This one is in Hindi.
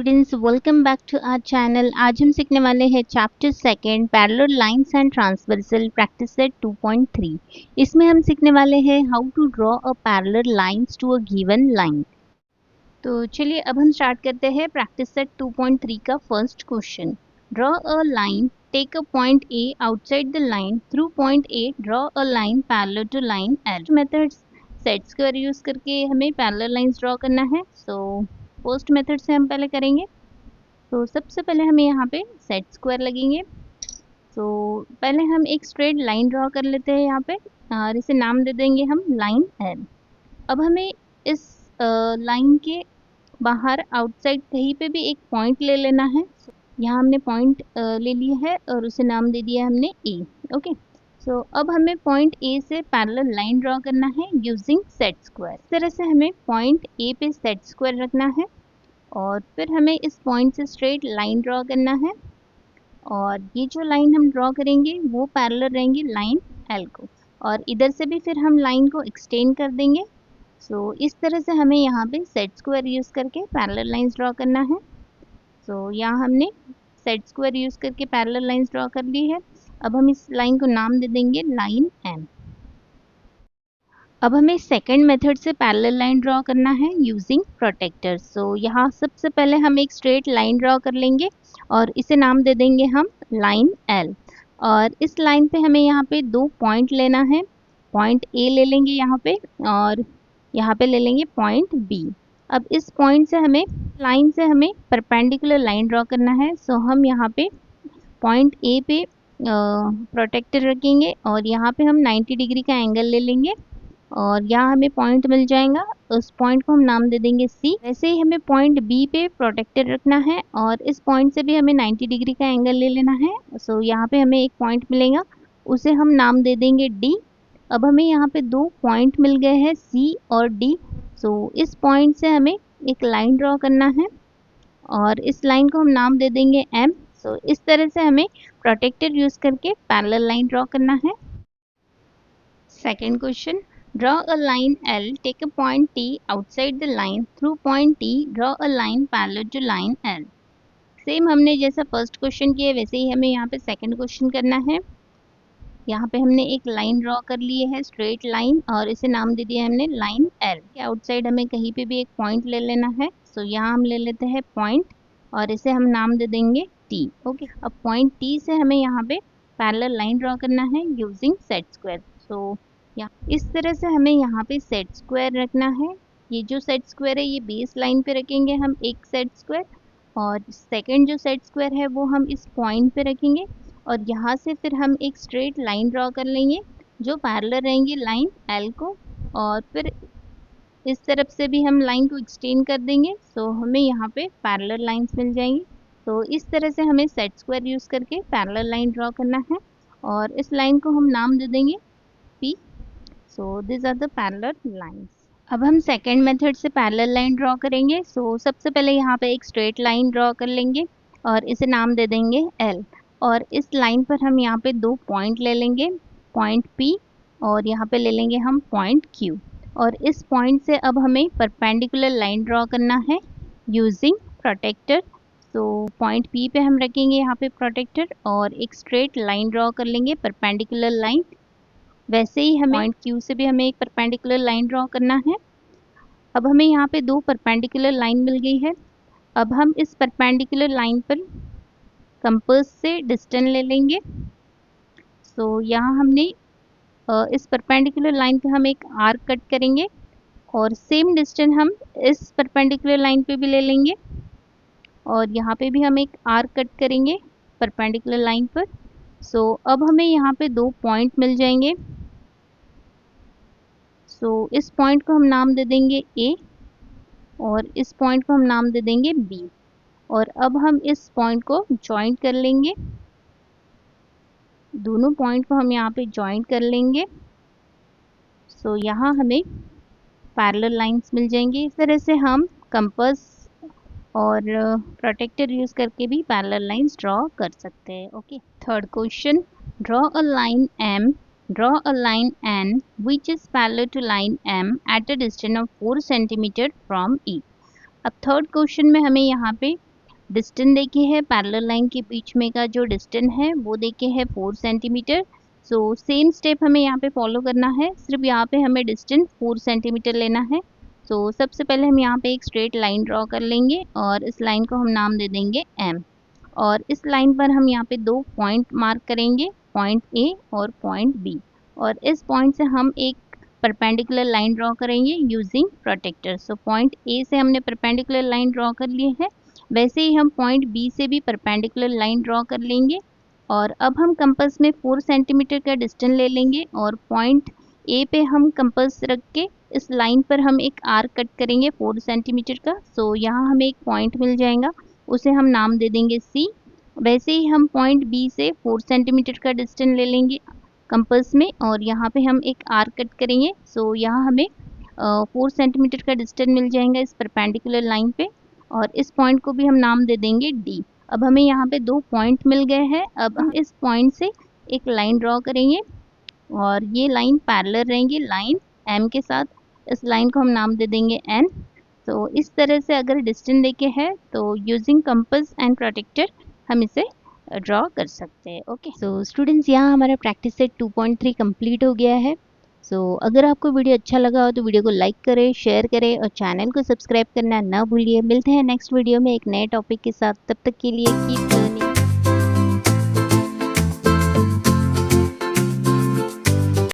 Students, welcome back to our channel. आज हम सीखने वाले हैं chapter second parallel lines and transversal practice set 2.3। इसमें हम सीखने वाले हैं how to draw a parallel lines to a given line. तो चलिए अब हम स्टार्ट करते हैं प्रैक्टिस सेट 2.3 का first question. Draw a line, take a point A outside the line, through point A draw a line parallel to line L. Methods set square use करके हमें पैरेलल लाइंस ड्रॉ करना है। फर्स्ट मेथड से हम पहले करेंगे। तो सबसे पहले हमें यहाँ पे सेट स्क्वायर लगेंगे। तो पहले हम एक स्ट्रेट लाइन ड्रॉ कर लेते हैं यहाँ पे और इसे नाम दे देंगे हम लाइन एल। अब हमें इस लाइन के बाहर आउटसाइड कहीं पे भी एक पॉइंट ले लेना है। यहाँ हमने पॉइंट ले लिया है और उसे नाम दे दिया हमने ए। ओके, सो अब हमें पॉइंट ए से पैरेलल लाइन ड्रॉ करना है यूजिंग सेट स्क्वायर। इस तरह से हमें पॉइंट ए पे सेट स्क्वायर रखना है और फिर हमें इस पॉइंट से स्ट्रेट लाइन ड्रॉ करना है और ये जो लाइन हम ड्रॉ करेंगे वो पैरेलल रहेंगी लाइन एल को, और इधर से भी फिर हम लाइन को एक्सटेंड कर देंगे। इस तरह से हमें यहाँ पे सेट स्क्वायर यूज़ करके पैरेलल लाइंस ड्रॉ करना है। यहाँ हमने सेट स्क्वायर यूज़ करके पैरेलल लाइंस ड्रॉ कर ली है। अब हम इस लाइन को नाम दे देंगे लाइन एम। अब हमें सेकंड मेथड से पैरेलल लाइन ड्रॉ करना है यूजिंग प्रोटेक्टर। यहाँ सबसे पहले हम एक स्ट्रेट लाइन ड्रॉ कर लेंगे और इसे नाम दे देंगे हम लाइन एल। और इस लाइन पे हमें यहाँ पे दो पॉइंट लेना है। पॉइंट ए ले लेंगे यहाँ पे और यहाँ पे ले लेंगे पॉइंट बी। अब इस पॉइंट से हमें लाइन से हमें परपेंडिकुलर लाइन ड्रॉ करना है। हम यहाँ पे पॉइंट ए पे प्रोटेक्टर रखेंगे और यहाँ पे हम 90 डिग्री का एंगल ले लेंगे और यहाँ हमें पॉइंट मिल जाएगा। उस पॉइंट को हम नाम दे देंगे सी। वैसे ही हमें पॉइंट बी पे प्रोटेक्टर रखना है और इस पॉइंट से भी हमें 90 डिग्री का एंगल ले लेना है। यहाँ पे हमें एक पॉइंट मिलेगा, उसे हम नाम दे देंगे डी। अब हमें यहाँ पे दो पॉइंट मिल गए हैं सी और डी। इस पॉइंट से हमें एक लाइन ड्रॉ करना है और इस लाइन को हम नाम दे देंगे एम। इस तरह से हमें प्रोटेक्टर यूज करके पैरेलल लाइन ड्रॉ करना है। Second question, draw a line L, take a point T outside the line, through point T draw a line parallel to line L। Same हमने जैसा फर्स्ट क्वेश्चन किया वैसे ही हमें यहाँ पे सेकंड क्वेश्चन करना है। यहाँ पे हमने एक लाइन ड्रॉ कर ली है स्ट्रेट लाइन और इसे नाम दे दिया हमने लाइन L। आउटसाइड हमें कहीं पे भी एक पॉइंट ले लेना है। यहाँ हम ले लेते हैं पॉइंट और इसे हम नाम दे देंगे T। ओके, अब पॉइंट T से हमें यहाँ पे पैरेलल लाइन ड्रॉ करना है यूजिंग सेट स्क्वायर। या इस तरह से हमें यहाँ पे सेट स्क्वायर रखना है। ये जो सेट स्क्वायर है ये बेस लाइन पे रखेंगे हम एक सेट स्क्वायर, और सेकंड जो सेट स्क्वायर है वो हम इस पॉइंट पे रखेंगे और यहाँ से फिर हम एक स्ट्रेट लाइन ड्रॉ कर लेंगे जो पैरेलल रहेंगी लाइन एल को, और फिर इस तरफ से भी हम लाइन को एक्सटेंड कर देंगे। हमें यहाँ पे पैरेलल लाइंस मिल जाएंगी। इस तरह से हमें सेट स्क्वायर यूज़ करके पैरेलल लाइन ड्रॉ करना है और इस लाइन को हम नाम दे देंगे P. these are the parallel lines। अब हम सेकेंड मेथड से पैरेलल लाइन ड्रॉ करेंगे। सबसे पहले यहाँ पे एक स्ट्रेट लाइन ड्रॉ कर लेंगे और इसे नाम दे देंगे L, और इस लाइन पर हम यहाँ पे दो पॉइंट ले लेंगे, पॉइंट P और यहाँ पे ले लेंगे हम पॉइंट Q, और इस पॉइंट से अब हमें परपेंडिकुलर लाइन ड्रॉ करना है यूजिंग प्रोटेक्टर। पॉइंट P पे हम रखेंगे यहाँ पे प्रोटेक्टर और एक स्ट्रेट लाइन ड्रॉ कर लेंगे परपेंडिकुलर लाइन। वैसे ही हमें पॉइंट Q से भी हमें एक परपेंडिकुलर लाइन ड्रॉ करना है। अब हमें यहाँ पे दो परपेंडिकुलर लाइन मिल गई है। अब हम इस परपेंडिकुलर लाइन पर कंपास से डिस्टेंस ले लेंगे। यहाँ हमने इस परपेंडिकुलर लाइन पे हम एक आर्क कट करेंगे और सेम डिस्टेंस हम इस परपेंडिकुलर लाइन पे भी ले लेंगे और यहाँ पे भी हम एक आर्क कट करेंगे परपेंडिकुलर लाइन पर। अब हमें यहाँ पे दो पॉइंट मिल जाएंगे। इस पॉइंट को हम नाम दे देंगे A और इस पॉइंट को हम नाम दे देंगे B, और अब हम इस पॉइंट को जॉइंट कर लेंगे। दोनों पॉइंट को हम यहाँ पे जॉइंट कर लेंगे। यहाँ हमें पैरेलल लाइंस मिल जाएंगी। इस तरह से हम कंपास और प्रोटेक्टर यूज करके भी पैरेलल लाइंस ड्रॉ कर सकते हैं। Okay, third question, draw a line M, draw a line N which is parallel to line M at a distance of 4 cm from E। अब थर्ड क्वेश्चन में हमें यहाँ पे डिस्टेंस देखे है पैरेलल लाइन के बीच में का जो डिस्टेंस है वो देखे है 4 सेंटीमीटर। सो सेम स्टेप हमें यहाँ पे फॉलो करना है, सिर्फ यहाँ पे हमें डिस्टेंस 4 सेंटीमीटर लेना है। सो सबसे पहले हम यहाँ पे एक स्ट्रेट लाइन ड्रॉ कर लेंगे और इस लाइन को हम नाम दे देंगे एम। और इस लाइन पर हम यहाँ पे 2 पॉइंट मार्क करेंगे, पॉइंट ए और पॉइंट बी। और इस पॉइंट से हम एक परपेंडिकुलर लाइन ड्रॉ करेंगे using protractor. So point A से हमने परपेंडिकुलर लाइन ड्रॉ कर ली है, वैसे ही हम पॉइंट बी से भी परपेंडिकुलर लाइन ड्रॉ कर लेंगे। और अब हम कंपास में 4 सेंटीमीटर का डिस्टेंस ले लेंगे और पॉइंट ए पे हम कंपास रख के इस लाइन पर हम एक आर्क कट करेंगे 4 सेंटीमीटर का। सो यहाँ हमें एक पॉइंट मिल जाएगा, उसे हम नाम दे देंगे सी। वैसे ही हम पॉइंट बी से 4 सेंटीमीटर का डिस्टेंस ले लेंगे कंपास में और यहाँ पे हम एक आर्क कट करेंगे। सो यहाँ हमें 4 सेंटीमीटर का डिस्टेंस मिल जाएगा इस परपेंडिकुलर लाइन पे और इस पॉइंट को भी हम नाम दे देंगे डी। अब हमें यहाँ पे 2 पॉइंट मिल गए हैं। अब हम इस पॉइंट से एक लाइन ड्रॉ करेंगे और ये लाइन पैरेलल रहेंगी लाइन एम के साथ। इस लाइन को हम नाम दे देंगे एन। तो इस तरह से अगर डिस्टेंस देखे है तो यूजिंग कंपास एंड प्रोटेक्टर हम इसे ड्रॉ कर सकते हैं। ओके, सो स्टूडेंट्स यहाँ हमारा प्रैक्टिस सेट 2.3 कंप्लीट हो गया है। सो अगर आपको वीडियो अच्छा लगा हो तो वीडियो को लाइक करें, शेयर करें और चैनल को सब्सक्राइब करना ना भूलिए। मिलते हैं नेक्स्ट वीडियो में एक नए टॉपिक के साथ, तब तक के लिए कीप